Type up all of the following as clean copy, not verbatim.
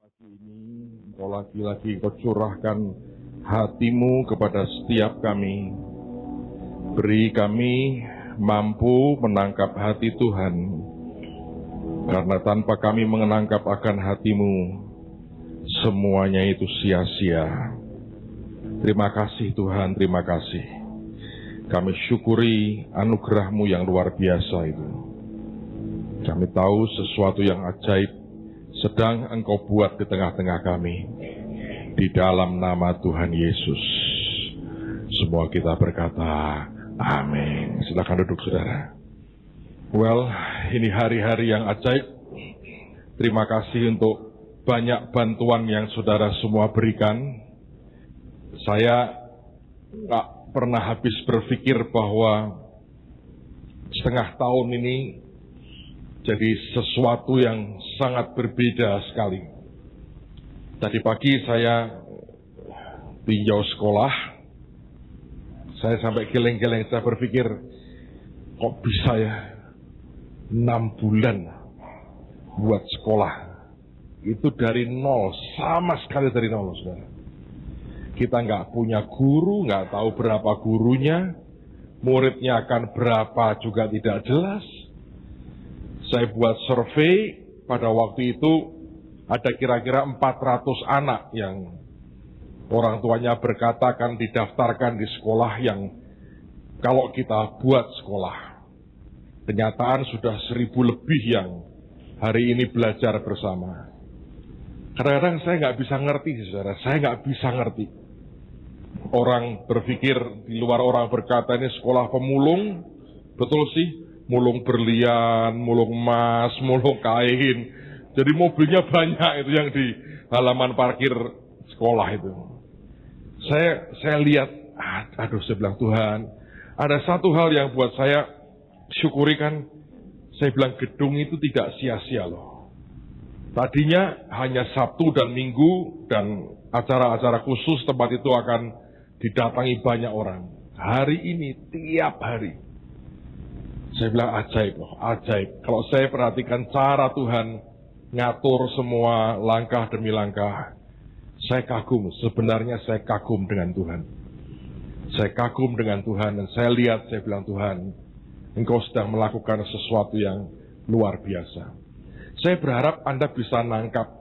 Pagi ini Engkau lagi-lagi Engkau curahkan hatimu kepada setiap kami. Beri kami mampu menangkap hati Tuhan. Karena tanpa kami menangkap akan hatimu, semuanya itu sia-sia. Terima kasih Tuhan, terima kasih. Kami syukuri anugerah-Mu yang luar biasa itu. Kami tahu sesuatu yang ajaib sedang Engkau buat di tengah-tengah kami. Di dalam nama Tuhan Yesus. Semua kita berkata, amin. Silakan duduk saudara. Well, ini hari-hari yang ajaib. Terima kasih untuk banyak bantuan yang saudara semua berikan. Saya gak pernah habis berpikir bahwa setengah tahun ini jadi sesuatu yang sangat berbeda sekali. Tadi pagi saya tinjau sekolah, saya sampai geleng-geleng, saya berpikir, kok bisa ya 6 bulan buat sekolah. Itu dari nol, sama sekali dari nol, saudara. Kita nggak punya guru, nggak tahu berapa gurunya, muridnya akan berapa juga tidak jelas. Saya buat survei, pada waktu itu ada kira-kira 400 anak yang orang tuanya berkata akan didaftarkan di sekolah yang kalau kita buat sekolah. Kenyataan sudah 1.000 lebih yang hari ini belajar bersama. Kadang-kadang saya nggak bisa ngerti, saudara, saya nggak bisa ngerti. Orang berpikir di luar, orang berkata ini sekolah pemulung, betul sih. Mulung berlian, mulung emas, mulung kain. Jadi mobilnya banyak itu yang di halaman parkir sekolah itu. Saya lihat, saya bilang Tuhan, ada satu hal yang buat saya syukuri kan, saya bilang gedung itu tidak sia-sia loh. Tadinya hanya Sabtu dan Minggu dan acara-acara khusus tempat itu akan didatangi banyak orang. Hari ini tiap hari. Saya bilang ajaib loh, ajaib. Kalau saya perhatikan cara Tuhan ngatur semua langkah demi langkah, saya kagum, sebenarnya saya kagum dengan Tuhan. Saya kagum dengan Tuhan dan saya lihat, saya bilang Tuhan, Engkau sedang melakukan sesuatu yang luar biasa. Saya berharap Anda bisa nangkap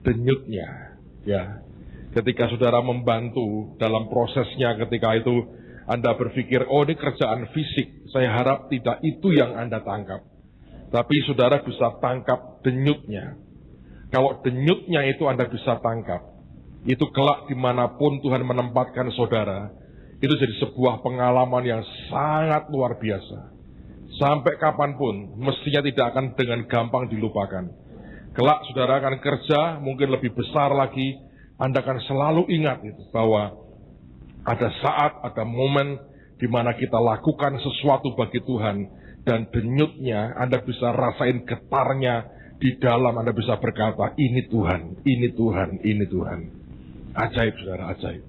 denyutnya, ya. Ketika saudara membantu dalam prosesnya, ketika itu Anda berpikir, oh ini kerjaan fisik, saya harap tidak itu yang Anda tangkap. Tapi saudara bisa tangkap denyutnya. Kalau denyutnya itu Anda bisa tangkap, itu kelak dimanapun Tuhan menempatkan saudara, itu jadi sebuah pengalaman yang sangat luar biasa. Sampai kapanpun, mestinya tidak akan dengan gampang dilupakan. Kelak saudara akan kerja, mungkin lebih besar lagi, Anda akan selalu ingat itu, bahwa ada saat, ada momen di mana kita lakukan sesuatu bagi Tuhan dan denyutnya Anda bisa rasain getarnya di dalam, Anda bisa berkata, ini Tuhan, ini Tuhan, ini Tuhan. Ajaib, saudara, ajaib.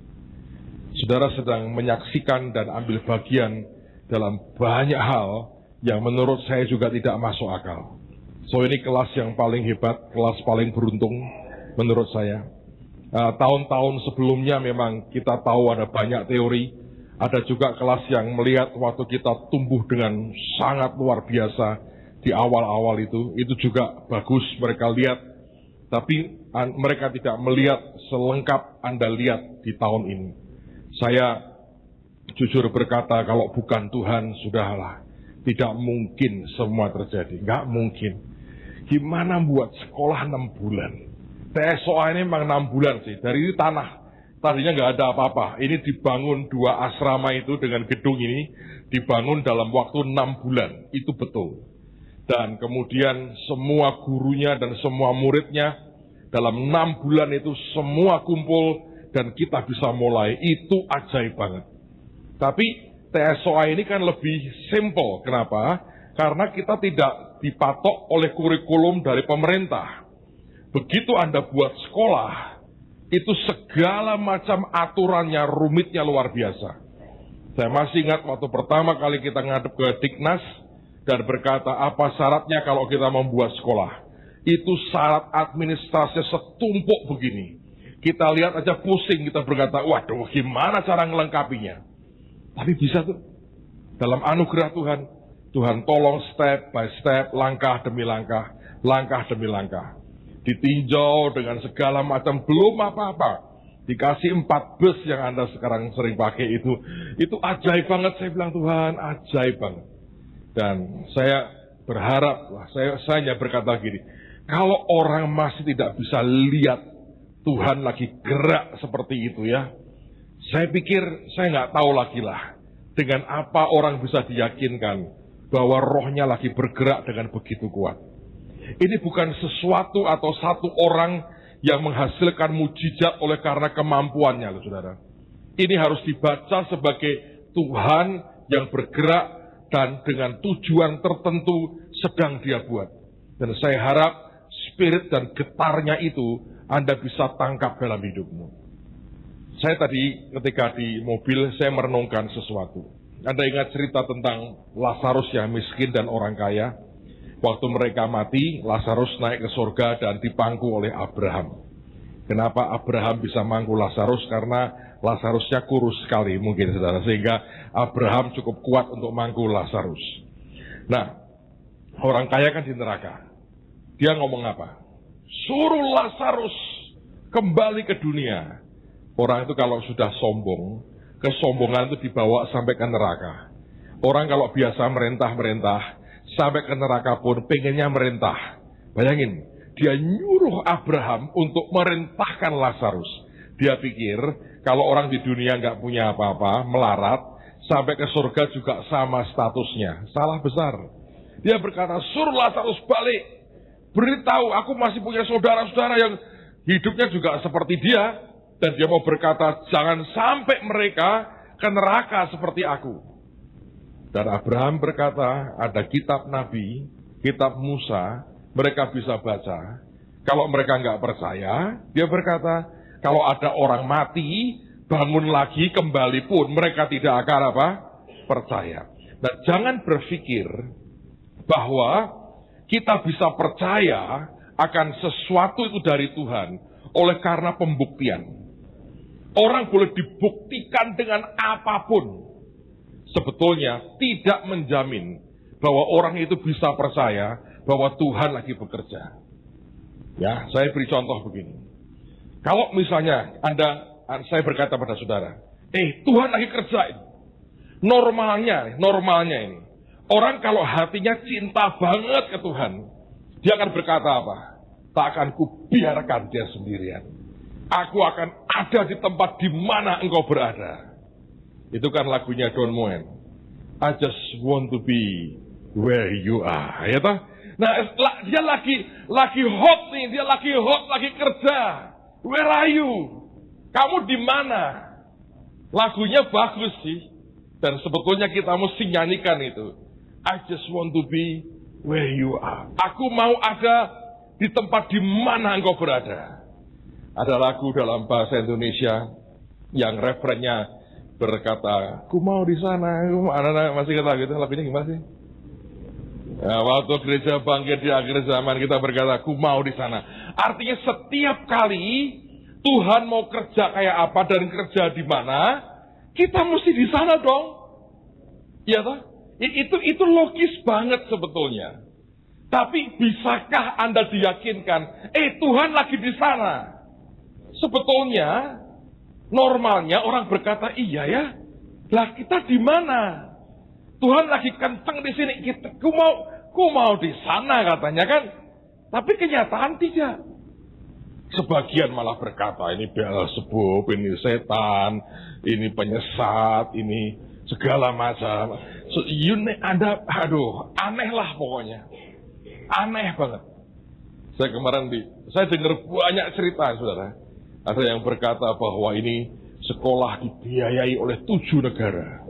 Saudara sedang menyaksikan dan ambil bagian dalam banyak hal yang menurut saya juga tidak masuk akal. So ini kelas yang paling hebat, kelas paling beruntung menurut saya. Tahun-tahun sebelumnya memang kita tahu ada banyak teori, ada juga kelas yang melihat waktu kita tumbuh dengan sangat luar biasa di awal-awal itu juga bagus mereka lihat, tapi mereka tidak melihat selengkap Anda lihat di tahun ini. Saya jujur berkata, kalau bukan Tuhan, sudahlah, tidak mungkin semua terjadi, nggak mungkin. Gimana buat sekolah 6 bulan? TSOA ini memang 6 bulan sih, dari ini tanah, tadinya nggak ada apa-apa, ini dibangun 2 asrama itu dengan gedung ini, dibangun dalam waktu 6 bulan, itu betul. Dan kemudian semua gurunya dan semua muridnya, dalam 6 bulan itu semua kumpul, dan kita bisa mulai, itu ajaib banget. Tapi TSOA ini kan lebih simple, kenapa? Karena kita tidak dipatok oleh kurikulum dari pemerintah. Begitu Anda buat sekolah, itu segala macam aturannya, rumitnya luar biasa. Saya masih ingat waktu pertama kali kita ngadep ke Diknas dan berkata, apa syaratnya kalau kita membuat sekolah? Itu syarat administrasi setumpuk begini. Kita lihat aja pusing, kita berkata, waduh gimana cara ngelengkapinya. Tapi bisa tuh. Dalam anugerah Tuhan, Tuhan tolong step by step, langkah demi langkah, langkah demi langkah. Ditinjau dengan segala macam, belum apa-apa. Dikasih 4 bus yang Anda sekarang sering pakai itu ajaib banget. Saya bilang, Tuhan, ajaib banget. Dan saya berharap, saya hanya berkata gini, kalau orang masih tidak bisa lihat Tuhan lagi gerak seperti itu ya, saya pikir saya nggak tahu lagi lah dengan apa orang bisa diyakinkan bahwa rohnya lagi bergerak dengan begitu kuat. Ini bukan sesuatu atau satu orang yang menghasilkan mujizat oleh karena kemampuannya, loh, saudara. Ini harus dibaca sebagai Tuhan yang bergerak dan dengan tujuan tertentu sedang dia buat. Dan saya harap spirit dan getarnya itu Anda bisa tangkap dalam hidupmu. Saya tadi ketika di mobil saya merenungkan sesuatu. Anda ingat cerita tentang Lazarus yang miskin dan orang kaya? Waktu mereka mati, Lazarus naik ke surga dan dipangku oleh Abraham. Kenapa Abraham bisa mangku Lazarus? Karena Lazarusnya kurus sekali mungkin, saudara. Sehingga Abraham cukup kuat untuk mangku Lazarus. Nah, orang kaya kan di neraka. Dia ngomong apa? Suruh Lazarus kembali ke dunia. Orang itu kalau sudah sombong, kesombongan itu dibawa sampai ke neraka. Orang kalau biasa merentah-merentah, sampai ke neraka pun pengennya merentah. Bayangin, dia nyuruh Abraham untuk merentahkan Lazarus. Dia pikir kalau orang di dunia nggak punya apa-apa, melarat, sampai ke surga juga sama statusnya. Salah besar. Dia berkata, suruh Lazarus balik. Beritahu, aku masih punya saudara-saudara yang hidupnya juga seperti dia. Dan dia mau berkata, jangan sampai mereka ke neraka seperti aku. Dan Abraham berkata, ada kitab Nabi, kitab Musa, mereka bisa baca. Kalau mereka nggak percaya, dia berkata, kalau ada orang mati, bangun lagi kembali pun, mereka tidak akan apa? Percaya. Nah, jangan berpikir bahwa kita bisa percaya akan sesuatu itu dari Tuhan oleh karena pembuktian. Orang boleh dibuktikan dengan apapun. Sebetulnya tidak menjamin bahwa orang itu bisa percaya bahwa Tuhan lagi bekerja. Ya, saya beri contoh begini. Kalau misalnya saya berkata pada saudara, Tuhan lagi kerja. Normalnya ini. Orang kalau hatinya cinta banget ke Tuhan, dia akan berkata apa? Tak akan kubiarkan dia sendirian. Aku akan ada di tempat di mana engkau berada. Itu kan lagunya Don Moen. I just want to be where you are. Ya toh? Nah, dia lagi hot nih, dia lagi kerja. Where are you? Kamu di mana? Lagunya bagus sih. Dan sebetulnya kita mesti nyanyikan itu. I just want to be where you are. Aku mau ada di tempat di mana engkau berada. Ada lagu dalam bahasa Indonesia yang referennya berkata, ku mau di sana. Anak-anak masih kata gitu, lagunya gimana sih? Ya, waktu gereja bangkit di akhir zaman kita berkata, ku mau di sana. Artinya setiap kali Tuhan mau kerja kayak apa dan kerja di mana, kita mesti di sana dong. Iya toh? Itu logis banget sebetulnya. Tapi bisakah Anda diyakinkan, Tuhan lagi di sana? Sebetulnya normalnya orang berkata, iya ya. Lah kita di mana? Tuhan lagi kenceng di sini. Ku mau di sana katanya kan. Tapi kenyataan tidak. Sebagian malah berkata, ini Beelzebub, ini setan, ini penyesat, ini segala macam. Anda, aneh lah pokoknya. Aneh banget. Saya dengar banyak cerita, saudara. Ada yang berkata bahwa ini sekolah dibiayai oleh 7 negara.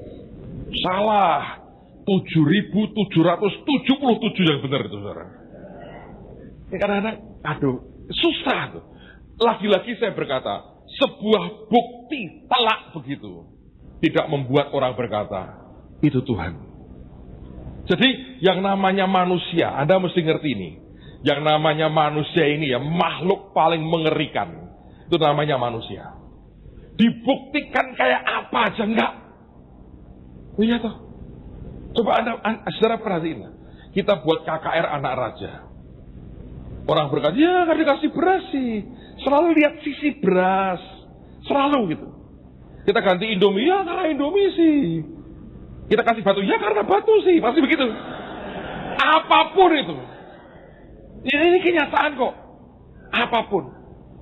Salah. 7.777 yang benar itu, saudara. Ini kadang-kadang, susah tuh. Lagi-lagi saya berkata, sebuah bukti telak begitu tidak membuat orang berkata, itu Tuhan. Jadi yang namanya manusia, Anda mesti ngerti ini. Yang namanya manusia ini ya, makhluk paling mengerikan. Itu namanya manusia. Dibuktikan kayak apa aja enggak. Iya toh. Coba saudara perhatiin. Kita buat KKR anak raja. Orang berkata, ya kan dikasih beras sih. Selalu lihat sisi beras. Selalu gitu. Kita ganti Indomie, ya karena Indomie sih. Kita kasih batu, ya karena batu sih. Pasti begitu. Apapun itu. Ini kenyataan kok. Apapun.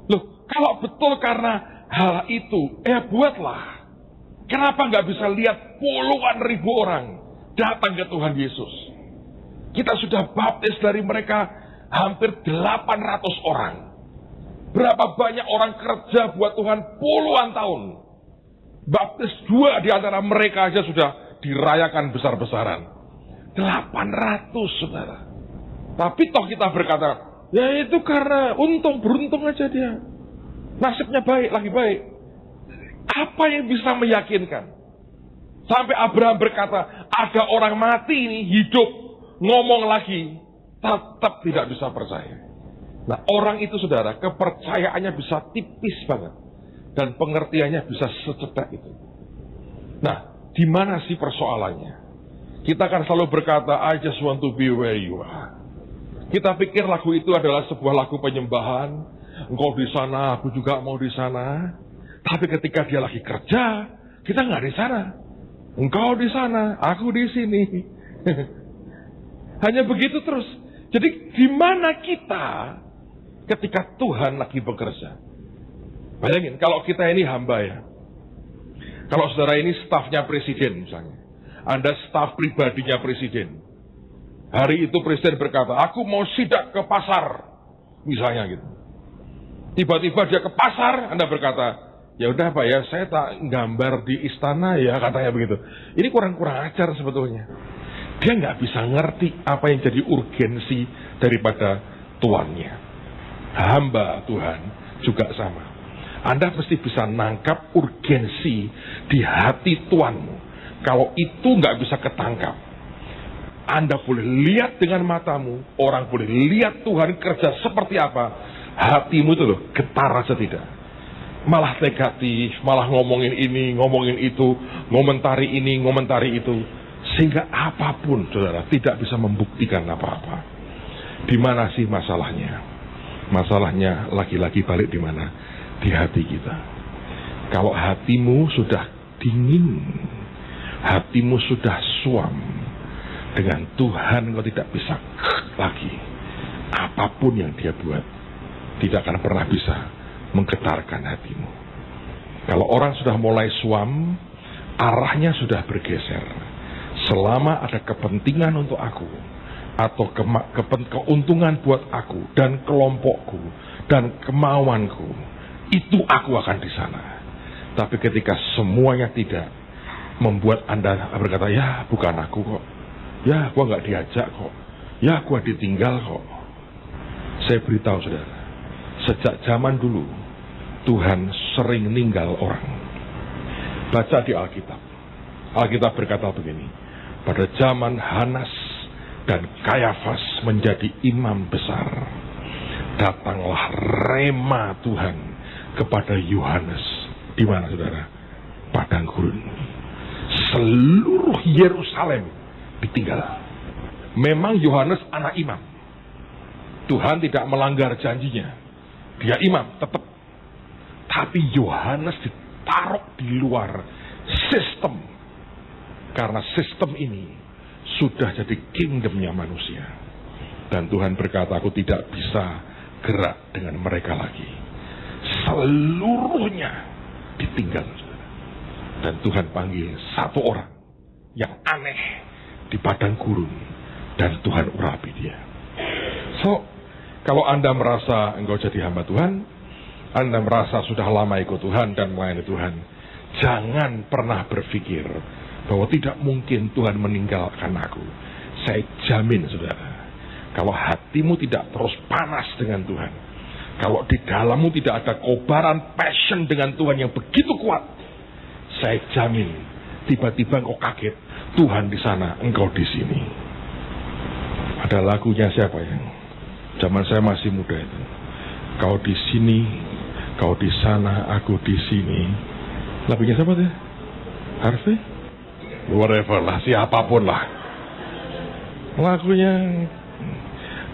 Loh, kalau betul karena hal itu, buatlah. Kenapa nggak bisa lihat puluhan ribu orang datang ke Tuhan Yesus? Kita sudah baptis dari mereka hampir 800 orang. Berapa banyak orang kerja buat Tuhan puluhan tahun. Baptis 2 di antara mereka aja sudah dirayakan besar-besaran. 800, saudara. Tapi toh kita berkata, ya itu karena beruntung aja dia. Nasibnya baik, lagi baik. Apa yang bisa meyakinkan? Sampai Abraham berkata, ada orang mati ini hidup, ngomong lagi, tetap tidak bisa percaya. Nah, orang itu saudara, kepercayaannya bisa tipis banget. Dan pengertiannya bisa secepat itu. Nah, di mana sih persoalannya? Kita kan selalu berkata, I just want to be where you are. Kita pikir lagu itu adalah sebuah lagu penyembahan. Engkau di sana, aku juga mau di sana. Tapi ketika dia lagi kerja, kita nggak di sana. Engkau di sana, aku di sini. Hanya begitu terus. Jadi di mana kita ketika Tuhan lagi bekerja? Bayangin, kalau kita ini hamba ya. Kalau saudara ini stafnya presiden misalnya. Anda staf pribadinya presiden. Hari itu presiden berkata, aku mau sidak ke pasar. Misalnya gitu. Tiba-tiba dia ke pasar, Anda berkata, ya udah Pak ya, saya tak gambar di istana ya, katanya begitu. Ini kurang-kurang ajar sebetulnya. Dia nggak bisa ngerti apa yang jadi urgensi daripada tuannya. Hamba Tuhan juga sama. Anda mesti bisa nangkap urgensi di hati Tuanmu. Kalau itu nggak bisa ketangkap, Anda boleh lihat dengan matamu, orang boleh lihat Tuhan kerja seperti apa, hatimu itu loh getar aja tidak. Malah negatif, malah ngomongin ini, ngomongin itu, ngomentari ini, ngomentari itu. Sehingga apapun, saudara, tidak bisa membuktikan apa-apa. Di mana sih masalahnya? Masalahnya lagi-lagi balik di mana? Di hati kita. Kalau hatimu sudah dingin, hatimu sudah suam, dengan Tuhan kau tidak bisa lagi. Apapun yang dia buat, tidak akan pernah bisa menggetarkan hatimu. Kalau orang sudah mulai suam, arahnya sudah bergeser. Selama ada kepentingan untuk aku, atau keuntungan buat aku, dan kelompokku, dan kemauanku, itu aku akan di sana. Tapi ketika semuanya tidak, membuat Anda berkata, ya bukan aku kok, ya gua nggak diajak kok, ya gua ditinggal kok. Saya beritahu saudara, sejak zaman dulu, Tuhan sering ninggal orang. Baca di Alkitab. Alkitab berkata begini, pada zaman Hanas dan Kayafas menjadi imam besar, datanglah rema Tuhan kepada Yohanes. Di mana saudara? Padang gurun. Seluruh Yerusalem ditinggal. Memang Yohanes anak imam. Tuhan tidak melanggar janjinya. Dia imam tetap. Tapi Yohanes ditaruh di luar sistem. Karena sistem ini sudah jadi kingdomnya manusia. Dan Tuhan berkata, aku tidak bisa gerak dengan mereka lagi. Seluruhnya ditinggal. Dan Tuhan panggil satu orang yang aneh di padang gurun, dan Tuhan urapi dia. So, kalau Anda merasa engkau jadi hamba Tuhan, Anda merasa sudah lama ikut Tuhan dan melayani Tuhan, jangan pernah berpikir bahwa tidak mungkin Tuhan meninggalkan aku. Saya jamin saudara, kalau hatimu tidak terus panas dengan Tuhan, kalau di dalammu tidak ada kobaran passion dengan Tuhan yang begitu kuat, saya jamin tiba-tiba engkau kaget, Tuhan di sana, engkau di sini. Ada lagunya siapa yang Zaman saya masih muda itu. Kau di sini, kau di sana, aku di sini. Lagunya siapa tuh? Harvey? Whatever lah, siapapun lah. Lagunya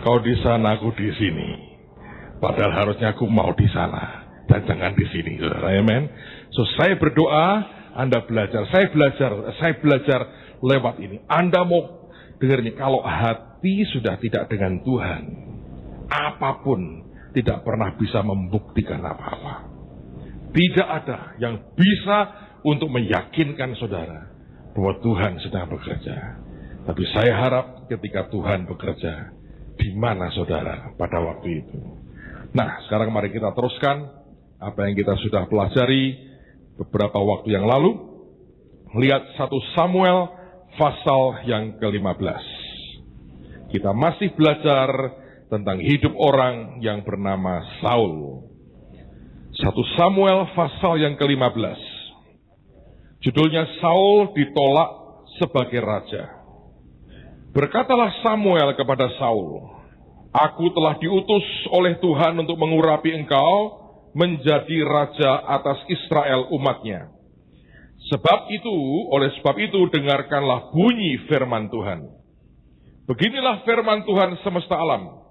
kau di sana, aku di sini. Padahal harusnya aku mau di sana dan jangan di sini, saudara. Amen. So saya berdoa, Anda belajar. Saya belajar lewat ini. Anda mau dengar ini, kalau hati sudah tidak dengan Tuhan, apapun tidak pernah bisa membuktikan apa-apa. Tidak ada yang bisa untuk meyakinkan saudara bahwa Tuhan sedang bekerja. Tapi saya harap ketika Tuhan bekerja, di mana saudara pada waktu itu? Nah, sekarang mari kita teruskan apa yang kita sudah pelajari beberapa waktu yang lalu. Lihat 1 Samuel pasal yang ke-15. Kita masih belajar tentang hidup orang yang bernama Saul. 1 Samuel pasal yang ke-15. Judulnya Saul ditolak sebagai raja. Berkatalah Samuel kepada Saul, "Aku telah diutus oleh Tuhan untuk mengurapi engkau menjadi raja atas Israel umatnya. Oleh sebab itu dengarkanlah bunyi firman Tuhan. Beginilah firman Tuhan semesta alam.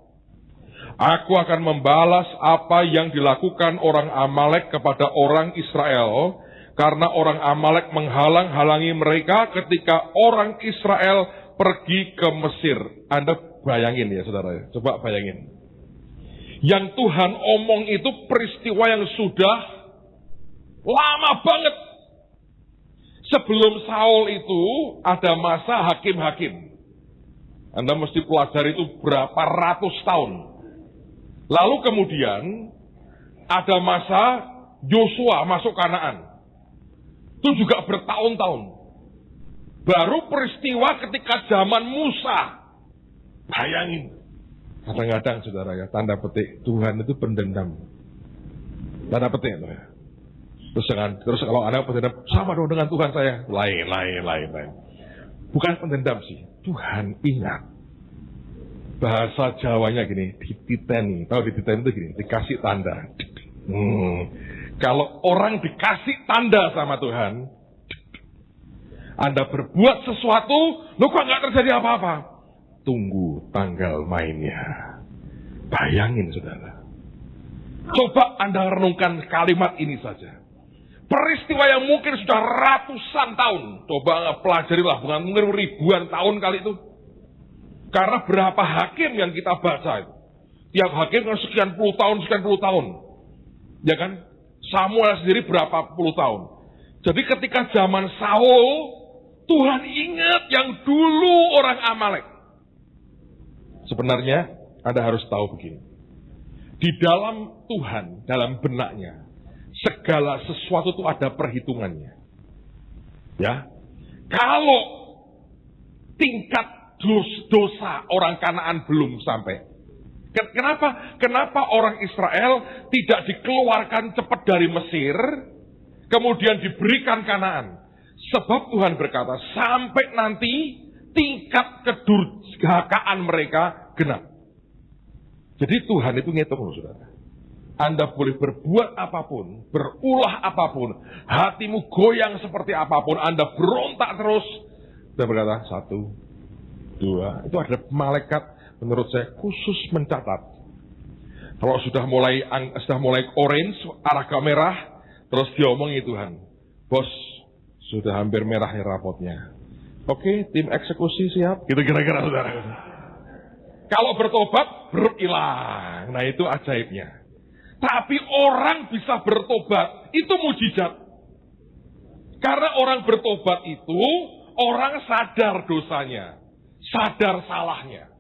Aku akan membalas apa yang dilakukan orang Amalek kepada orang Israel, karena orang Amalek menghalang-halangi mereka ketika orang Israel pergi ke Mesir." Anda bayangin ya saudara, coba bayangin. Yang Tuhan omong itu peristiwa yang sudah lama banget. Sebelum Saul itu ada masa hakim-hakim. Anda mesti pelajari itu berapa ratus tahun. Lalu kemudian ada masa Yosua masuk Kanaan. Itu juga bertahun-tahun. Baru peristiwa ketika zaman Musa. Bayangin. Kadang-kadang saudara ya, tanda petik Tuhan itu pendendam. Tanda petik itu ya. Terus kalau Anda pendendam, sama dong dengan Tuhan saya. Lain. Bukan pendendam sih. Tuhan ingat. Bahasa Jawanya gini, dititeni. Tahu dititeni itu gini, dikasih tanda. Kalau orang dikasih tanda sama Tuhan, Anda berbuat sesuatu, lo kok nggak terjadi apa-apa? Tunggu tanggal mainnya. Bayangin saudara. Coba Anda renungkan kalimat ini saja. Peristiwa yang mungkin sudah ratusan tahun. Coba pelajarilah, bukan mungkin ribuan tahun kali itu. Karena berapa hakim yang kita baca itu. Tiap hakim kan sekian puluh tahun. Ya kan? Samuel sendiri berapa puluh tahun. Jadi ketika zaman Saul, Tuhan ingat yang dulu orang Amalek. Sebenarnya Anda harus tahu begini. Di dalam Tuhan, dalam benaknya, segala sesuatu itu ada perhitungannya. Ya. Kalau tingkat dosa orang Kanaan belum sampai. Kenapa orang Israel tidak dikeluarkan cepat dari Mesir, kemudian diberikan Kanaan? Sebab Tuhan berkata, sampai nanti tingkat kedurhakaan mereka genap. Jadi Tuhan itu ngitung, saudara. Anda boleh berbuat apapun, berulah apapun, hatimu goyang seperti apapun, Anda berontak terus. Dia berkata, 1, 2, itu ada malaikat menurut saya khusus mencatat. Kalau sudah mulai orange, arah ke merah, terus dia omongi Tuhan, "Bos, sudah hampir merah nih rapotnya. Oke, tim eksekusi siap." Gitu kira-kira saudara. Kalau bertobat, hilang. Nah itu ajaibnya. Tapi orang bisa bertobat, itu mujizat. Karena orang bertobat itu, orang sadar dosanya. Sadar salahnya.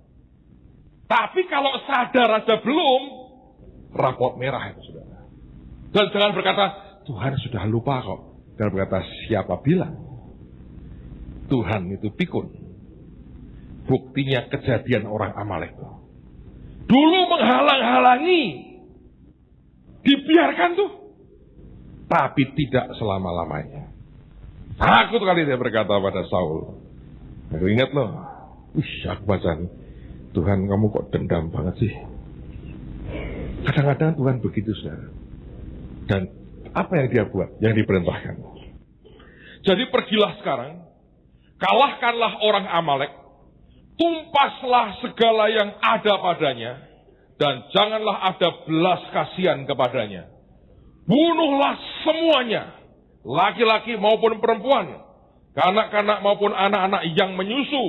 Tapi kalau sadar aja belum, rapot merah itu saudara. Dan jangan berkata, Tuhan sudah lupa kok. Dan berkata, siapa bilang? Tuhan itu pikun. Buktinya kejadian orang Amalek. Dulu menghalang-halangi. Dibiarkan tuh. Tapi tidak selama-lamanya. Takut kali dia berkata pada Saul. Aku ingat loh. Aku baca nih. Tuhan kamu kok dendam banget sih. Kadang-kadang Tuhan begitu, saudara. Dan apa yang dia buat? Yang diperintahkan. Jadi pergilah sekarang, kalahkanlah orang Amalek, tumpaslah segala yang ada padanya, dan janganlah ada belas kasihan kepadanya. Bunuhlah semuanya, laki-laki maupun perempuan, kanak-kanak maupun anak-anak yang menyusu,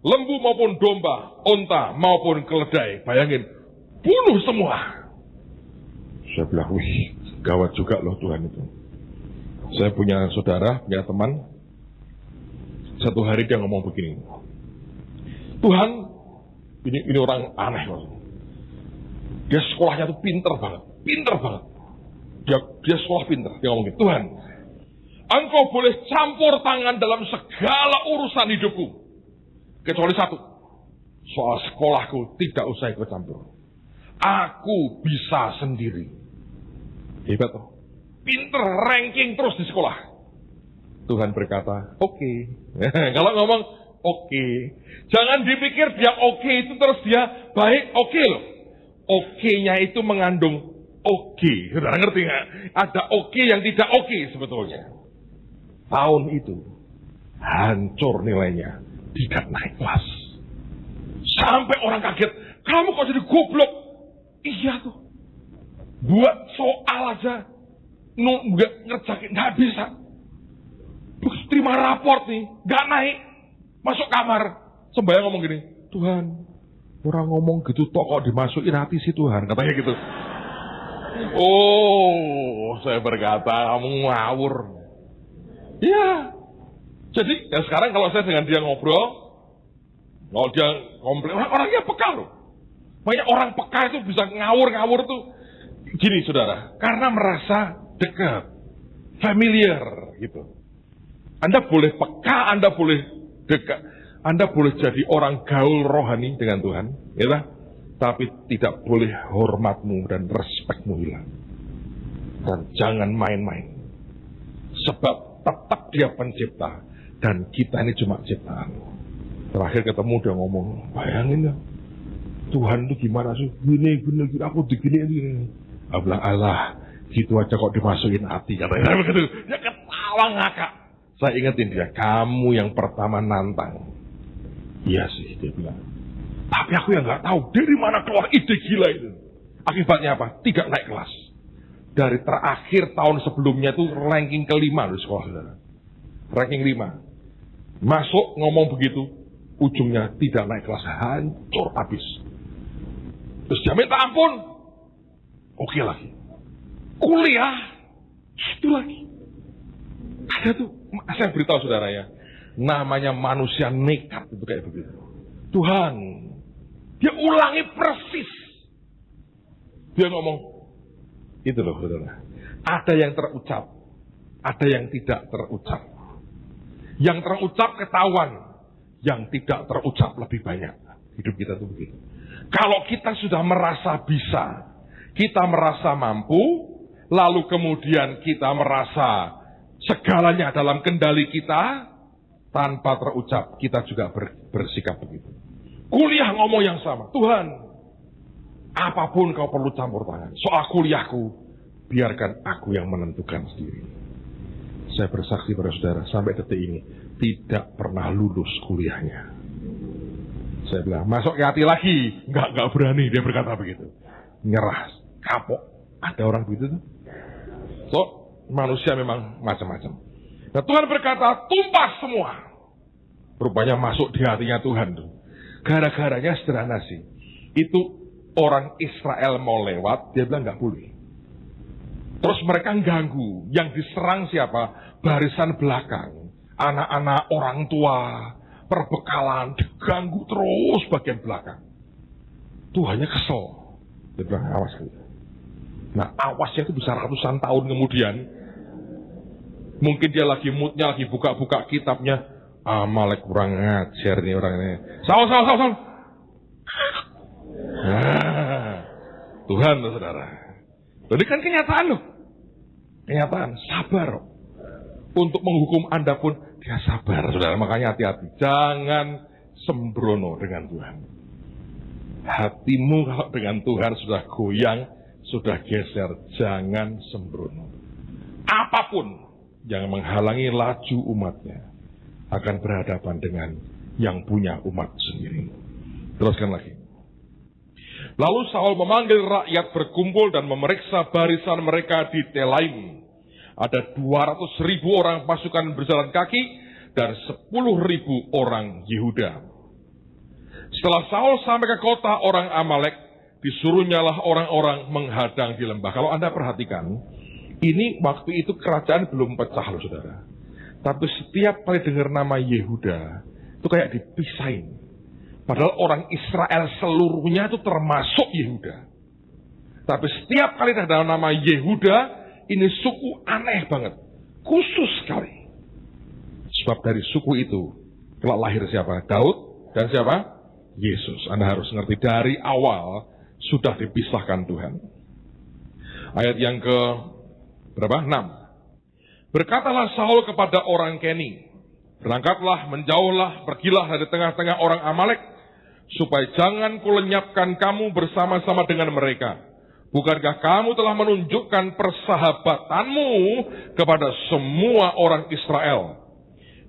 lembu maupun domba, onta maupun keledai. Bayangin, bunuh semua. Saya bilang, wih, gawat juga loh Tuhan itu. Saya punya saudara, punya teman. Satu hari dia ngomong begini, Tuhan, ini orang aneh loh. Dia sekolahnya tuh pinter banget. Dia sekolah pinter. Dia ngomong gitu, Tuhan, Engkau boleh campur tangan dalam segala urusan hidupku. Kecuali satu, soal sekolahku tidak usah ikut campur. Aku bisa sendiri. Hebat toh. Pinter, ranking terus di sekolah. Tuhan berkata, oke. Kalau ngomong, oke. Jangan dipikir dia oke itu terus dia baik, oke loh. Oke-nya itu mengandung oke. Sudah ngerti nggak? Ada oke yang tidak oke sebetulnya. Tahun itu hancur nilainya, tidak naik kelas. Sampai orang kaget, kamu kok jadi goblok? Iya tuh. Buat soal aja nggak ngerjain, nggak bisa. Terus terima raport nih, nggak naik, masuk kamar, sembahyang ngomong gini, Tuhan, orang ngomong gitu toh kok dimasukin hati si Tuhan, katanya gitu. Oh, saya berkata kamu ngawur. Ya, jadi ya sekarang kalau saya dengan dia ngobrol, kalau dia komplain, orangnya peka loh. Banyak orang peka itu bisa ngawur-ngawur tuh. Gini saudara, karena merasa dekat, familiar gitu. Anda boleh peka, Anda boleh dekat, Anda boleh jadi orang gaul rohani dengan Tuhan, ya, tapi tidak boleh hormatmu dan respekmu hilang. Dan jangan main-main. Sebab tetap dia pencipta dan kita ini cuma ciptaan. Terakhir ketemu dia ngomong, bayangin ya, Tuhan itu gimana sih? Gini, aku begini. Aku bilang, Allah, gitu aja kok dimasukin hati, katanya begitu. Dia ketawa ngakak. Saya ingetin dia, kamu yang pertama nantang. Iya sih, dia bilang. Tapi aku yang nggak tahu dari mana keluar ide gila itu. Akibatnya apa? Tidak naik kelas. Dari terakhir tahun sebelumnya itu ranking kelima di sekolah, saudara. Ranking 5. Masuk ngomong begitu, ujungnya tidak naik kelas, hancur habis. Terus dia minta ampun. Oke lagi. Kuliah, itu lagi. Ada tuh, saya beritahu saudara ya, namanya manusia nekat itu kayak begitu. Tuhan, dia ulangi persis. Dia ngomong, itu loh saudara. Ada yang terucap, ada yang tidak terucap. Yang terucap ketahuan, yang tidak terucap lebih banyak. Hidup kita tuh begitu. Kalau kita sudah merasa bisa, kita merasa mampu, lalu kemudian kita merasa segalanya dalam kendali kita, tanpa terucap, kita juga bersikap begitu. Kuliah ngomong yang sama, Tuhan, apapun kau perlu campur tangan. Soal kuliahku, biarkan aku yang menentukan sendiri. Saya bersaksi pada saudara, sampai detik ini, tidak pernah lulus kuliahnya. Saya bilang, masuk ke hati lagi. Enggak berani, dia berkata begitu. Nyerah, kapok. Ada orang begitu tuh. So, manusia memang macam-macam. Nah, Tuhan berkata, tumpas semua. Rupanya masuk di hatinya Tuhan tuh. Gara-garanya sederhana sih. Itu orang Israel mau lewat, dia bilang nggak boleh. Terus mereka ganggu. Yang diserang siapa? Barisan belakang. Anak-anak, orang tua, perbekalan, diganggu terus bagian belakang. Tuhannya kesel. Dia bilang, awas. Nah, awasnya itu bisa ratusan tahun kemudian. Mungkin dia lagi moodnya, lagi buka-buka kitabnya. Amalek kurang ngajar nih orang ini. Saul. Nah, Tuhan loh saudara. Ini kan kenyataan loh. Kenyataan, sabar. Untuk menghukum Anda pun, dia sabar saudara. Makanya hati-hati. Jangan sembrono dengan Tuhan. Hatimu kalau dengan Tuhan sudah goyang, sudah geser, jangan sembrono. Apapun yang menghalangi laju umatnya akan berhadapan dengan yang punya umat sendiri. Teruskan lagi. Lalu Saul memanggil rakyat berkumpul dan memeriksa barisan mereka di Telaim. Ada 200.000 orang pasukan berjalan kaki dan 10.000 orang Yehuda. Setelah Saul sampai ke kota orang Amalek, disuruhnyalah orang-orang menghadang di lembah. Kalau Anda perhatikan, ini waktu itu kerajaan belum pecah loh saudara. Tapi setiap kali dengar nama Yehuda, itu kayak dipisahin. Padahal orang Israel seluruhnya itu termasuk Yehuda. Tapi setiap kali ada nama Yehuda, ini suku aneh banget. Khusus sekali. Sebab dari suku itu, telah lahir siapa? Daud dan siapa? Yesus. Anda harus ngerti dari awal sudah dipisahkan Tuhan. Ayat yang ke berapa? 6. Berkatalah Saul kepada orang Keni, berangkatlah, menjauhlah, pergilah dari tengah-tengah orang Amalek, supaya jangan kulenyapkan kamu bersama-sama dengan mereka. Bukankah kamu telah menunjukkan persahabatanmu kepada semua orang Israel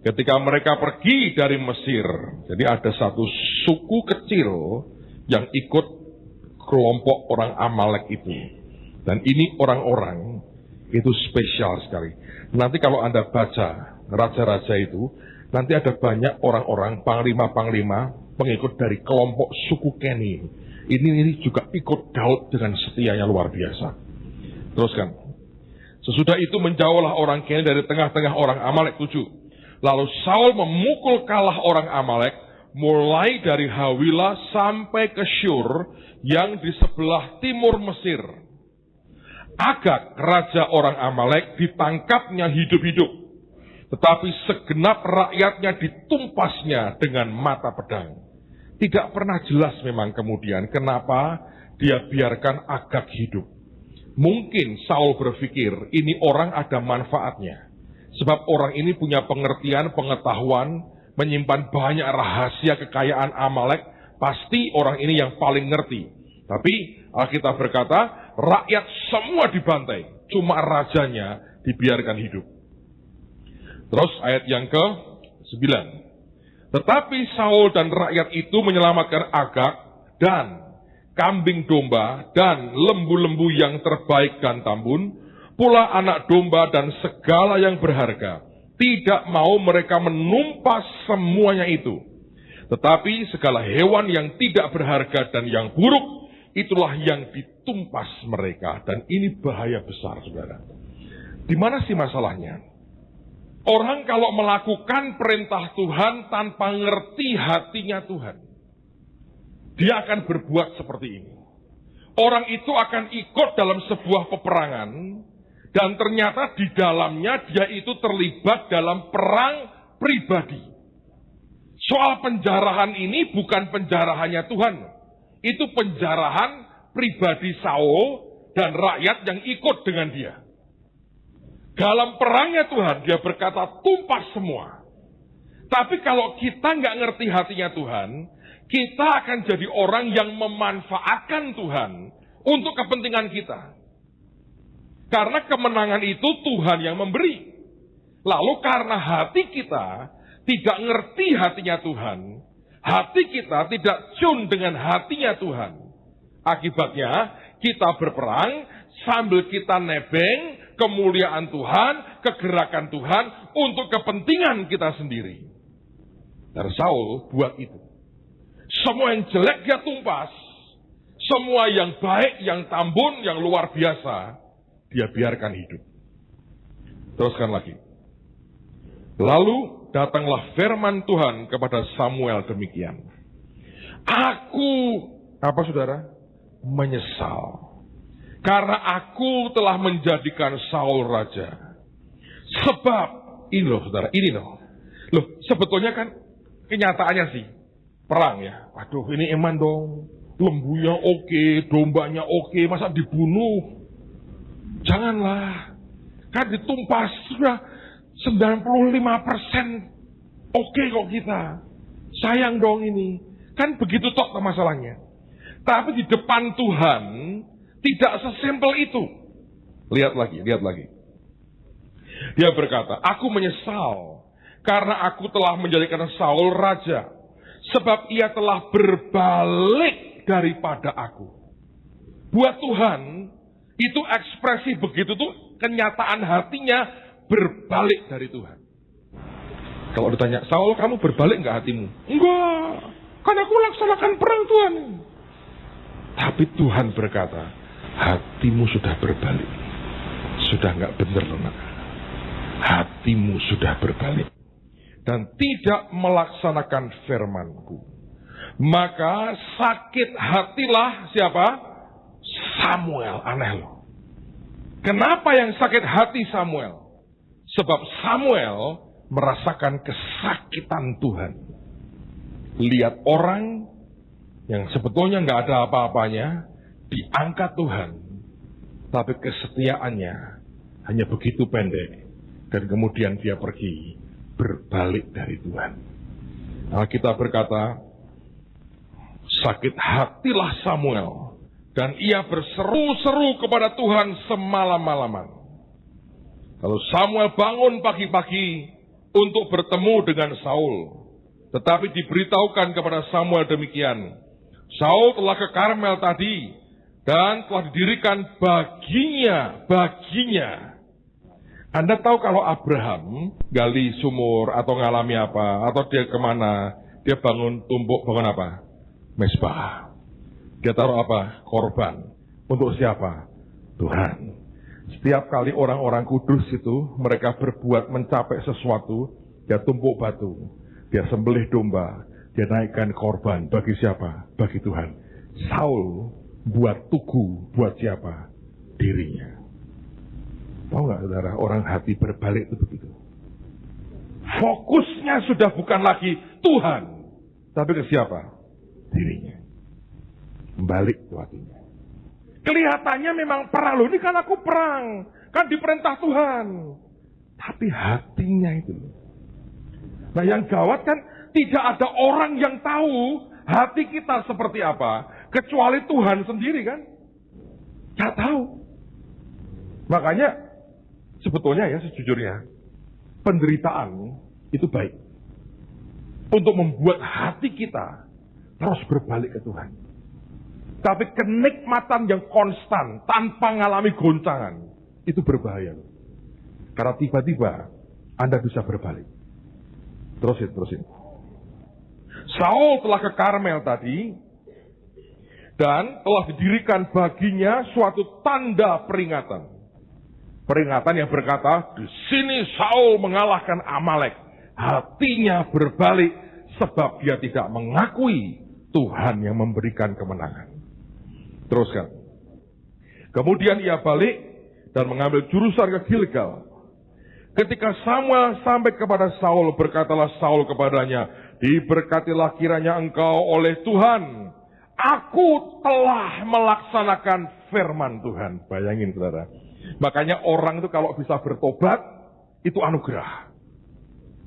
ketika mereka pergi dari Mesir? Jadi ada satu suku kecil yang ikut kelompok orang Amalek itu. Dan ini orang-orang itu spesial sekali. Nanti kalau Anda baca raja-raja itu, nanti ada banyak orang-orang, panglima-panglima, pengikut dari kelompok suku Keni. Ini juga ikut Daud dengan setianya luar biasa. Teruskan. Sesudah itu menjauhlah orang Keni dari tengah-tengah orang Amalek. 7. Lalu Saul memukul kalah orang Amalek, mulai dari Hawila sampai ke Syur yang di sebelah timur Mesir. Agag, raja orang Amalek, ditangkapnya hidup-hidup, tetapi segenap rakyatnya ditumpasnya dengan mata pedang. Tidak pernah jelas memang kemudian kenapa dia biarkan Agag hidup. Mungkin Saul berpikir ini orang ada manfaatnya. Sebab orang ini punya pengertian, pengetahuan, menyimpan banyak rahasia kekayaan Amalek. Pasti orang ini yang paling ngerti. Tapi Alkitab berkata, rakyat semua dibantai. Cuma rajanya dibiarkan hidup. Terus ayat yang ke-9. Tetapi Saul dan rakyat itu menyelamatkan Agag dan kambing domba dan lembu-lembu yang terbaik dan tambun, pula anak domba dan segala yang berharga. Tidak mau mereka menumpas semuanya itu. Tetapi segala hewan yang tidak berharga dan yang buruk, itulah yang ditumpas mereka. Dan ini bahaya besar, saudara. Di mana sih masalahnya? Orang kalau melakukan perintah Tuhan tanpa ngerti hatinya Tuhan, dia akan berbuat seperti ini. Orang itu akan ikut dalam sebuah peperangan, dan ternyata di dalamnya dia itu terlibat dalam perang pribadi. Soal penjarahan ini bukan penjarahannya Tuhan. Itu penjarahan pribadi Saul dan rakyat yang ikut dengan dia. Dalam perangnya Tuhan, dia berkata tumpas semua. Tapi kalau kita nggak ngerti hatinya Tuhan, kita akan jadi orang yang memanfaatkan Tuhan untuk kepentingan kita. Karena kemenangan itu Tuhan yang memberi. Lalu karena hati kita tidak ngerti hatinya Tuhan, hati kita tidak tune dengan hatinya Tuhan. Akibatnya kita berperang sambil kita nebeng kemuliaan Tuhan, kegerakan Tuhan untuk kepentingan kita sendiri. Dan Saul buat itu. Semua yang jelek dia tumpas. Semua yang baik, yang tambun, yang luar biasa, dia biarkan hidup. Teruskan lagi. Lalu datanglah firman Tuhan kepada Samuel demikian. Aku, apa saudara? Menyesal. Karena aku telah menjadikan Saul raja. Sebab, ini loh saudara, ini loh. Loh, sebetulnya kan kenyataannya sih, perang ya. Aduh, ini eman dong. Lembunya oke, dombanya oke, masa dibunuh? Janganlah. Kan ditumpas, sudah 95% oke kok kita. Sayang dong ini. Kan begitu toh masalahnya. Tapi di depan Tuhan, Tidak sesimpel itu. Lihat lagi. Dia berkata, aku menyesal karena aku telah menjadikan Saul raja, sebab ia telah berbalik daripada aku. Buat Tuhan, itu ekspresi begitu tuh kenyataan hatinya berbalik dari Tuhan. Kalau ditanya, Saul, kamu berbalik nggak hatimu? Enggak, karena aku laksanakan perang Tuhan. Tapi Tuhan berkata, hatimu sudah berbalik. Sudah nggak benar, nak. Hatimu sudah berbalik dan tidak melaksanakan firman-Ku. Maka sakit hatilah siapa? Samuel. Aneh loh. Kenapa yang sakit hati Samuel? Sebab Samuel merasakan kesakitan Tuhan. Lihat orang yang sebetulnya nggak ada apa-apanya, diangkat Tuhan, tapi kesetiaannya hanya begitu pendek, dan kemudian dia pergi berbalik dari Tuhan. Alkitab berkata, sakit hatilah Samuel, dan ia berseru-seru kepada Tuhan semalam-malaman. Lalu Samuel bangun pagi-pagi untuk bertemu dengan Saul. Tetapi diberitahukan kepada Samuel demikian, Saul telah ke Karmel tadi, dan telah didirikan baginya. Anda tahu kalau Abraham gali sumur atau ngalami apa, atau dia kemana, dia bangun apa? Mezbah. Dia taruh apa? Korban. Untuk siapa? Tuhan. Setiap kali orang-orang kudus itu, mereka berbuat mencapai sesuatu, dia tumpuk batu, dia sembelih domba, dia naikkan korban. Bagi siapa? Bagi Tuhan. Saul buat tugu, buat siapa? Dirinya. Tahu nggak saudara, orang hati berbalik itu begitu. Fokusnya sudah bukan lagi Tuhan, tapi ke siapa? Dirinya. Balik tuh hatinya. Kelihatannya memang perang, loh ini kan aku perang, kan diperintah Tuhan. Tapi hatinya itu. Nah yang gawat kan, tidak ada orang yang tahu hati kita seperti apa, kecuali Tuhan sendiri kan. Gak tahu. Makanya sebetulnya ya sejujurnya, penderitaan itu baik. Untuk membuat hati kita terus berbalik ke Tuhan. Tapi kenikmatan yang konstan, tanpa mengalami goncangan, itu berbahaya. Karena tiba-tiba Anda bisa berbalik. Terusin. Saul telah ke Karmel tadi, dan telah didirikan baginya suatu tanda peringatan. Peringatan yang berkata, di sini Saul mengalahkan Amalek. Hatinya berbalik, sebab dia tidak mengakui Tuhan yang memberikan kemenangan. Teruskan. Kemudian ia balik dan mengambil jurusan ke Gilgal. Ketika Samuel sampai kepada Saul, berkatalah Saul kepadanya, diberkatilah kiranya engkau oleh Tuhan. Aku telah melaksanakan firman Tuhan. Bayangin saudara. Makanya orang itu kalau bisa bertobat, itu anugerah.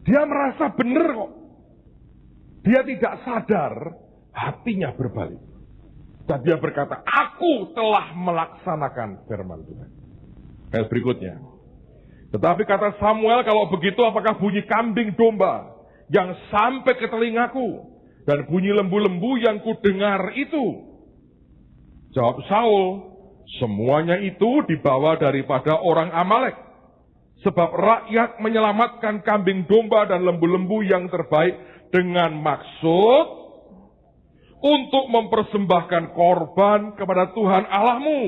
Dia merasa benar kok. Dia tidak sadar, hatinya berbalik. Dan dia berkata, aku telah melaksanakan firman Tuhan. Ayat berikutnya. Tetapi kata Samuel, kalau begitu apakah bunyi kambing domba yang sampai ke telingaku, dan bunyi lembu-lembu yang kudengar itu? Jawab Saul, semuanya itu dibawa daripada orang Amalek. Sebab rakyat menyelamatkan kambing domba dan lembu-lembu yang terbaik dengan maksud untuk mempersembahkan korban kepada Tuhan Allahmu.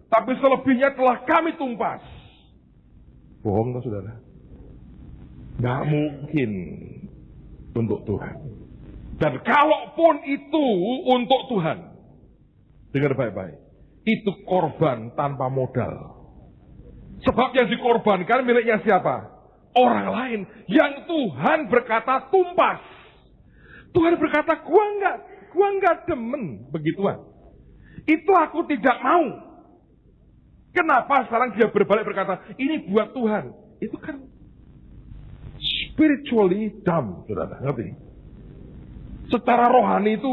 Tapi selebihnya telah kami tumpas. Bohong kan saudara? Nggak mungkin untuk Tuhan. Dan kalaupun itu untuk Tuhan, dengar baik-baik, itu korban tanpa modal. Sebab yang dikorbankan miliknya siapa? Orang lain. Yang Tuhan berkata tumpas. Tuhan berkata, gua nggak demen begituan. Itu aku tidak mau. Kenapa sekarang dia berbalik berkata, ini buat Tuhan. Itu kan spiritually dumb, saudara. Ngerti? Secara rohani itu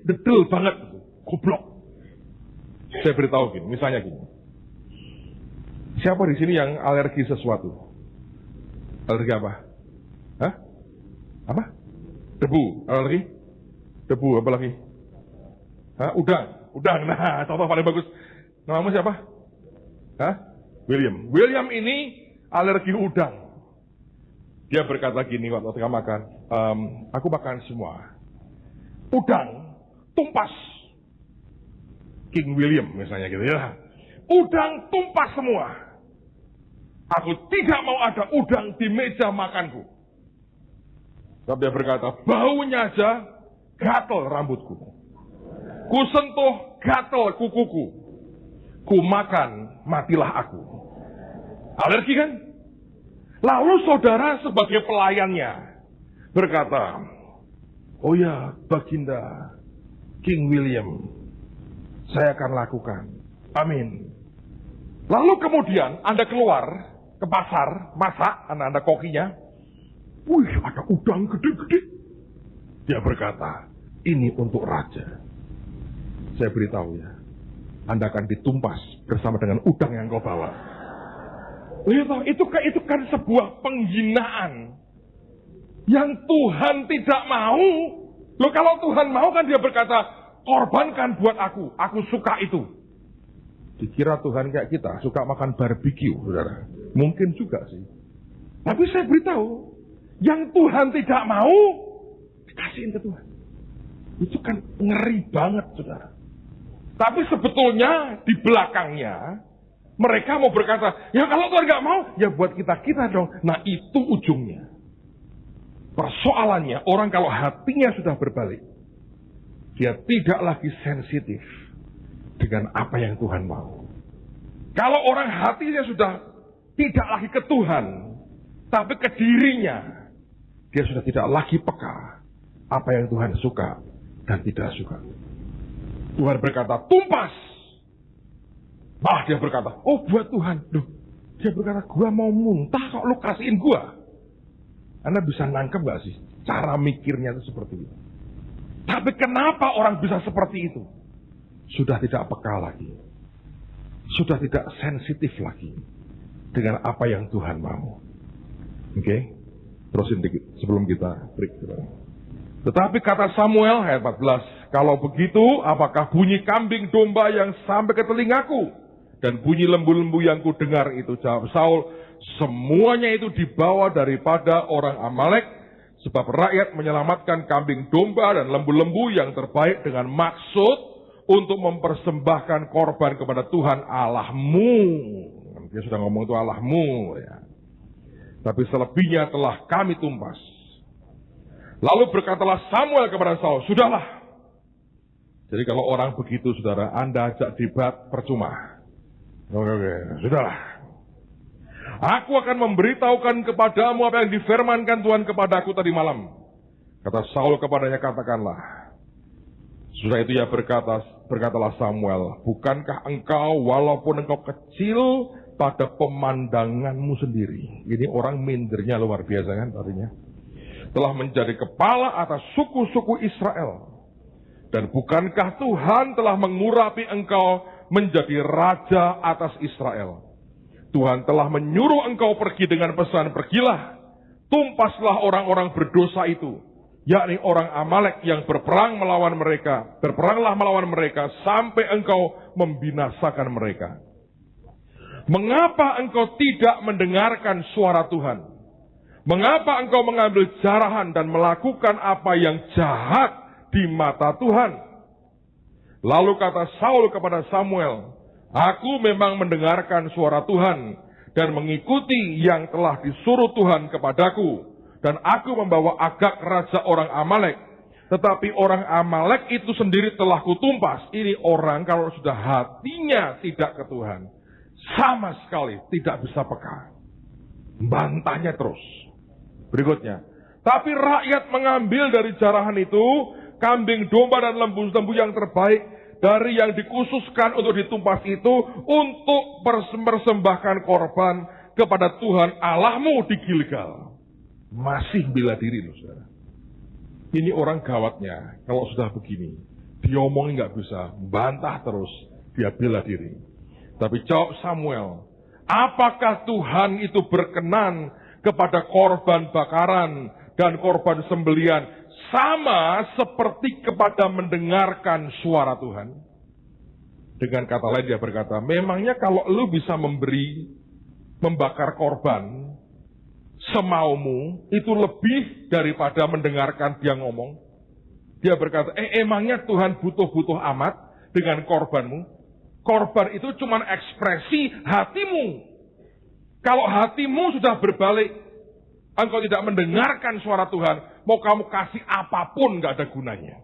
dedel banget. Goblok. Saya beritahu gini, misalnya gini. Siapa di sini yang alergi sesuatu? Alergi apa? Hah? Apa? Debu, alergi? Debu, apa lagi? Hah? Udang. Nah, contoh paling bagus. Namamu siapa? Hah? William. William ini alergi udang. Dia berkata gini waktu tengah makan, aku makan semua. Udang, tumpas. King William misalnya gitu ya. Udang tumpas semua. Aku tidak mau ada udang di meja makanku. Tapi dia berkata, baunya aja gatel rambutku. Ku sentuh gatel kukuku. Ku makan, matilah aku. Alergi kan? Lalu saudara sebagai pelayannya berkata, oh ya Baginda King William, saya akan lakukan. Amin. Lalu kemudian Anda keluar ke pasar, masak, Anda kokinya. Wih, ada udang gede-gede. Dia berkata, ini untuk raja. Saya beritahu ya, Anda akan ditumpas bersama dengan udang yang kau bawa. Lihat, itu kan sebuah penghinaan yang Tuhan tidak mau. Loh, kalau Tuhan mau kan dia berkata, korbankan buat aku suka itu. Dikira Tuhan kayak kita, suka makan barbeque, saudara. Mungkin juga sih. Tapi saya beritahu, yang Tuhan tidak mau, dikasihin ke Tuhan. Itu kan ngeri banget, saudara. Tapi sebetulnya di belakangnya, mereka mau berkata, ya kalau Tuhan gak mau, ya buat kita dong. Nah itu ujungnya. Persoalannya, orang kalau hatinya sudah berbalik, dia tidak lagi sensitif dengan apa yang Tuhan mau. Kalau orang hatinya sudah tidak lagi ke Tuhan, tapi ke dirinya, dia sudah tidak lagi peka apa yang Tuhan suka dan tidak suka. Tuhan berkata, tumpas. Dia berkata, oh buat Tuhan. Loh, dia berkata, gua mau muntah kok lu kasihin gua. Anda bisa nangkep gak sih cara mikirnya itu seperti itu? Tapi kenapa orang bisa seperti itu? Sudah tidak peka lagi. Sudah tidak sensitif lagi dengan apa yang Tuhan mau. Oke? Terusin dikit sebelum kita break. Tetapi kata Samuel ayat 14, kalau begitu apakah bunyi kambing domba yang sampai ke telingaku dan bunyi lembu-lembu yang ku dengar itu? Jawab Saul, semuanya itu dibawa daripada orang Amalek, sebab rakyat menyelamatkan kambing domba dan lembu-lembu yang terbaik dengan maksud untuk mempersembahkan korban kepada Tuhan Allahmu. Dia sudah ngomong itu Allahmu ya. Tapi selebihnya telah kami tumpas. Lalu berkatalah Samuel kepada Saul, sudahlah. Jadi kalau orang begitu saudara, Anda ajak debat percuma. Oke, sudahlah. Aku akan memberitahukan kepadamu apa yang difirmankan Tuhan kepadaku tadi malam. Kata Saul kepadanya, katakanlah. Sudah itu ya berkatalah Samuel, bukankah engkau walaupun engkau kecil pada pemandanganmu sendiri. Ini orang mindernya luar biasa kan artinya. Telah menjadi kepala atas suku-suku Israel. Dan bukankah Tuhan telah mengurapi engkau menjadi raja atas Israel. Tuhan telah menyuruh engkau pergi dengan pesan, pergilah, tumpaslah orang-orang berdosa itu, yakni orang Amalek yang berperanglah melawan mereka sampai engkau membinasakan mereka. Mengapa engkau tidak mendengarkan suara Tuhan? Mengapa engkau mengambil jarahan dan melakukan apa yang jahat di mata Tuhan? Lalu kata Saul kepada Samuel, aku memang mendengarkan suara Tuhan dan mengikuti yang telah disuruh Tuhan kepadaku. Dan aku membawa Agag raja orang Amalek. Tetapi orang Amalek itu sendiri telah kutumpas. Ini orang kalau sudah hatinya tidak ke Tuhan, sama sekali tidak bisa peka. Bantahnya terus. Berikutnya, tapi rakyat mengambil dari jarahan itu kambing, domba, dan lembu-lembu yang terbaik dari yang dikhususkan untuk ditumpas itu untuk persembahkan korban kepada Tuhan Allahmu di Gilgal. Masih bela diri loh saudara. Ini orang gawatnya kalau sudah begini. Diomongin nggak bisa, bantah terus, Dia bela diri. Tapi jawab Samuel, apakah Tuhan itu berkenan kepada korban bakaran dan korban sembelian sama seperti kepada mendengarkan suara Tuhan? Dengan kata lain dia berkata, memangnya kalau lu bisa membakar korban semaumu, itu lebih daripada mendengarkan dia ngomong? Dia berkata, emangnya Tuhan butuh amat dengan korbanmu? Korban itu cuma ekspresi hatimu. Kalau hatimu sudah berbalik, engkau tidak mendengarkan suara Tuhan, mau kamu kasih apapun gak ada gunanya.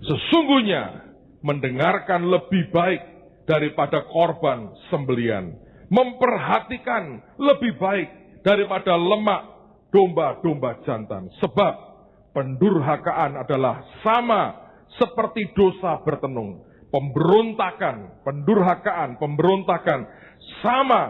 Sesungguhnya mendengarkan lebih baik daripada korban sembelian. Memperhatikan lebih baik daripada lemak domba-domba jantan. Sebab pendurhakaan adalah sama seperti dosa bertenung. Pemberontakan sama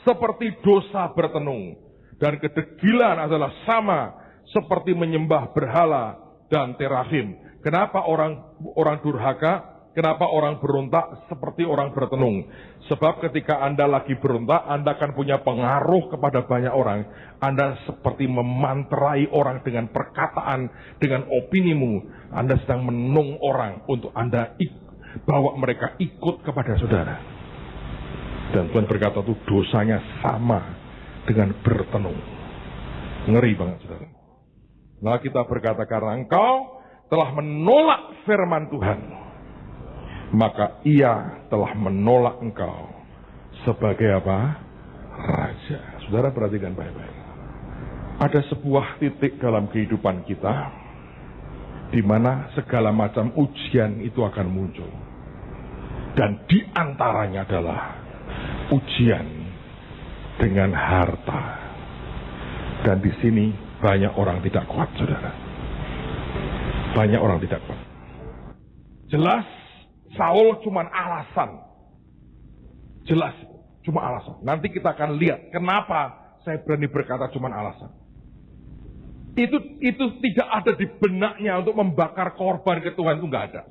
seperti dosa bertenung. Dan kedegilan adalah sama seperti menyembah berhala dan terafim. Kenapa orang durhaka? Kenapa orang berontak seperti orang bertenung? Sebab ketika Anda lagi berontak, Anda akan punya pengaruh kepada banyak orang. Anda seperti memanterai orang dengan perkataan, dengan opinimu. Anda sedang menung orang untuk Anda bawa mereka ikut kepada saudara. Dan Tuhan berkata itu dosanya sama dengan bertenung. Ngeri banget saudara. Nah kita berkata karena engkau telah menolak firman Tuhan, maka ia telah menolak engkau sebagai apa? Raja. Saudara perhatikan baik-baik. Ada sebuah titik dalam kehidupan kita di mana segala macam ujian itu akan muncul. Dan di antaranya adalah ujian dengan harta. Dan di sini banyak orang tidak kuat, saudara. Banyak orang tidak kuat. Jelas Saul cuma alasan. Jelas, cuma alasan. Nanti kita akan lihat kenapa saya berani berkata cuma alasan. Itu tidak ada di benaknya untuk membakar korban ke Tuhan, itu nggak ada.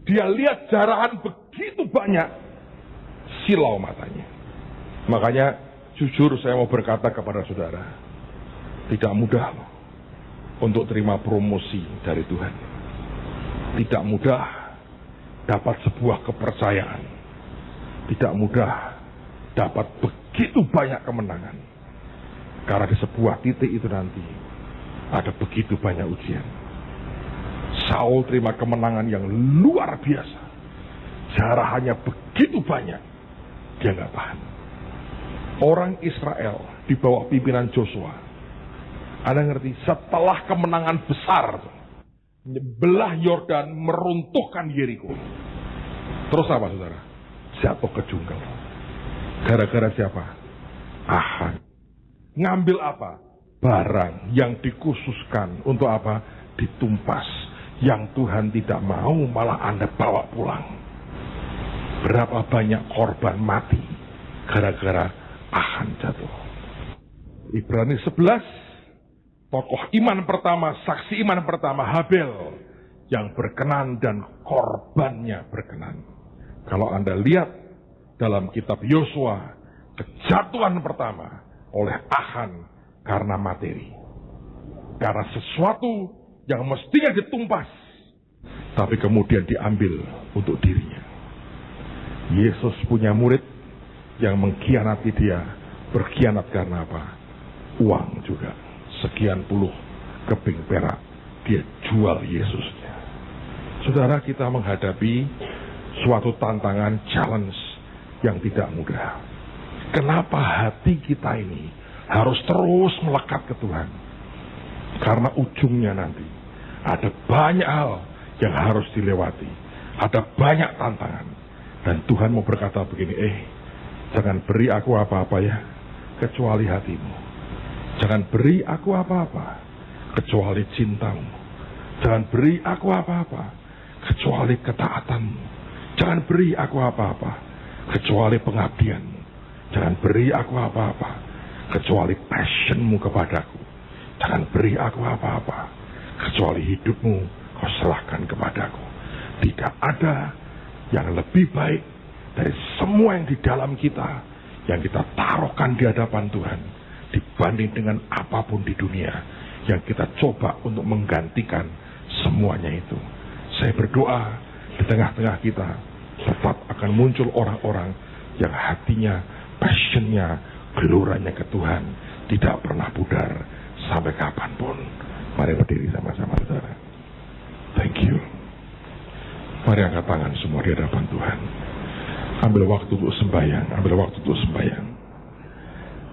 Dia lihat jarahan begitu banyak, silau matanya. Makanya jujur saya mau berkata kepada saudara, tidak mudah loh untuk terima promosi dari Tuhan. Tidak mudah dapat sebuah kepercayaan. Tidak mudah dapat begitu banyak kemenangan. Karena di sebuah titik itu nanti ada begitu banyak ujian. Saul terima kemenangan yang luar biasa. Jarahannya begitu banyak. Dia nggak tahan. Orang Israel di bawah pimpinan Joshua. Anda ngerti? Setelah kemenangan besar, belah Yordan, meruntuhkan Yeriko. Terus apa saudara? Jatuh ke jungkel. Gara-gara siapa? Ahan. Ngambil apa? Barang yang dikhususkan untuk apa? Ditumpas. Yang Tuhan tidak mau malah Anda bawa pulang. Berapa banyak korban mati gara-gara Ahan jatuh. Ibrani 11, tokoh iman pertama, saksi iman pertama, Habel, yang berkenan dan korbannya berkenan. Kalau Anda lihat dalam kitab Yosua, kejatuhan pertama oleh Ahan karena materi. Karena sesuatu yang mestinya ditumpas, tapi kemudian diambil untuk dirinya. Yesus punya murid yang mengkhianati dia, berkhianat karena apa? Uang juga. Sekian puluh keping perak dia jual Yesusnya. Saudara, kita menghadapi suatu tantangan, challenge yang tidak mudah. Kenapa hati kita ini harus terus melekat ke Tuhan? Karena ujungnya nanti ada banyak hal yang harus dilewati. Ada banyak tantangan. Dan Tuhan mau berkata begini, jangan beri aku apa-apa ya, kecuali hatimu. Jangan beri aku apa-apa, kecuali cintamu. Jangan beri aku apa-apa, kecuali ketaatanmu. Jangan beri aku apa-apa, kecuali pengabdianmu. Jangan beri aku apa-apa, kecuali passionmu kepadaku. Jangan beri aku apa-apa, kecuali hidupmu kau serahkan kepadaku. Tidak ada yang lebih baik dari semua yang di dalam kita, yang kita taruhkan di hadapan Tuhan, dibanding dengan apapun di dunia, yang kita coba untuk menggantikan semuanya itu. Saya berdoa di tengah-tengah kita tetap akan muncul orang-orang yang hatinya, passionnya, geloranya ke Tuhan tidak pernah pudar sampai kapanpun. Mari berdiri sama-sama, saudara. Thank you. Mari angkat tangan semua di hadapan Tuhan. Ambil waktu untuk sembahyang, ambil waktu untuk sembahyang.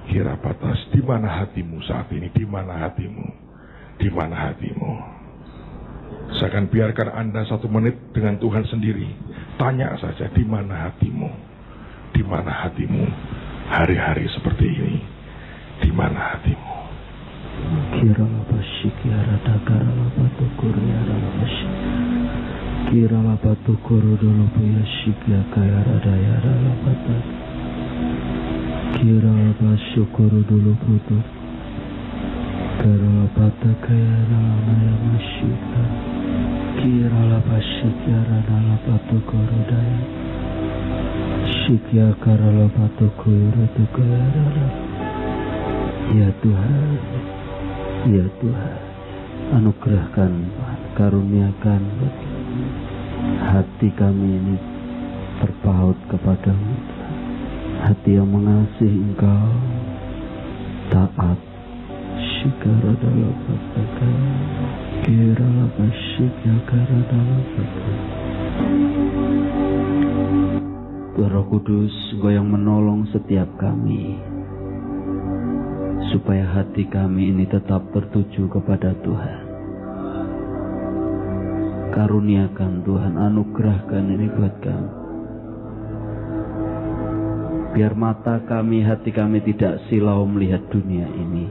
Kira batas, di mana hatimu saat ini? Di mana hatimu? Di mana hatimu? Saya akan biarkan Anda 1 menit dengan Tuhan sendiri. Tanya saja, di mana hatimu? Di mana hatimu hari-hari seperti ini? Di mana hatimu? Kira lapasik ya rada kara lapatukur ya lapasik. Kira lapatukur dulu puya sik ya kaya rada ya lapatat. Kira lapasyukur dulu putu. Kira lapata kaya rana ya masyika. Kira lapasik ya rada lapatukur daya. Sik ya kara lapatukur itu kaya rada. Ya Tuhan, ya Tuhan, anugerahkan, karuniakan hati kami ini terpaut kepadamu, hati yang mengasihi Engkau, taat. Shikara dalam pataka, kira lapashikya kara dalam pataka. Tuhan Roh Kudus, Engkau yang menolong setiap kami, supaya hati kami ini tetap tertuju kepada Tuhan. Karuniakan Tuhan, anugerahkan ini buat kami. Biar mata kami, hati kami tidak silau melihat dunia ini.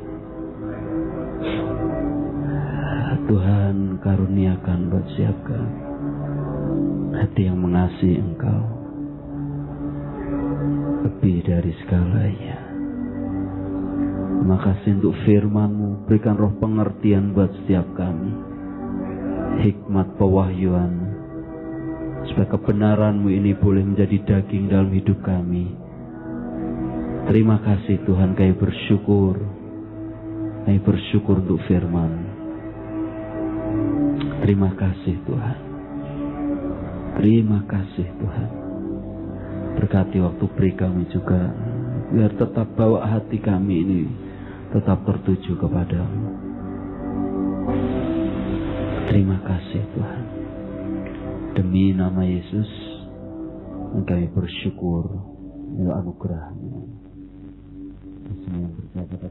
Tuhan, karuniakan buat siap kami hati yang mengasihi Engkau lebih dari segalanya. Terima kasih untuk firman-Mu. Berikan roh pengertian buat setiap kami, hikmat pewahyuan, supaya kebenaran-Mu ini boleh menjadi daging dalam hidup kami. Terima kasih Tuhan, kami bersyukur. Kami bersyukur untuk firman. Terima kasih Tuhan. Terima kasih Tuhan. Berkati waktu beri kami juga, biar tetap bawa hati kami ini tetap tertuju kepadamu. Terima kasih Tuhan. Demi nama Yesus, kami bersyukur untuk anugerah-Mu. Semua yang berkata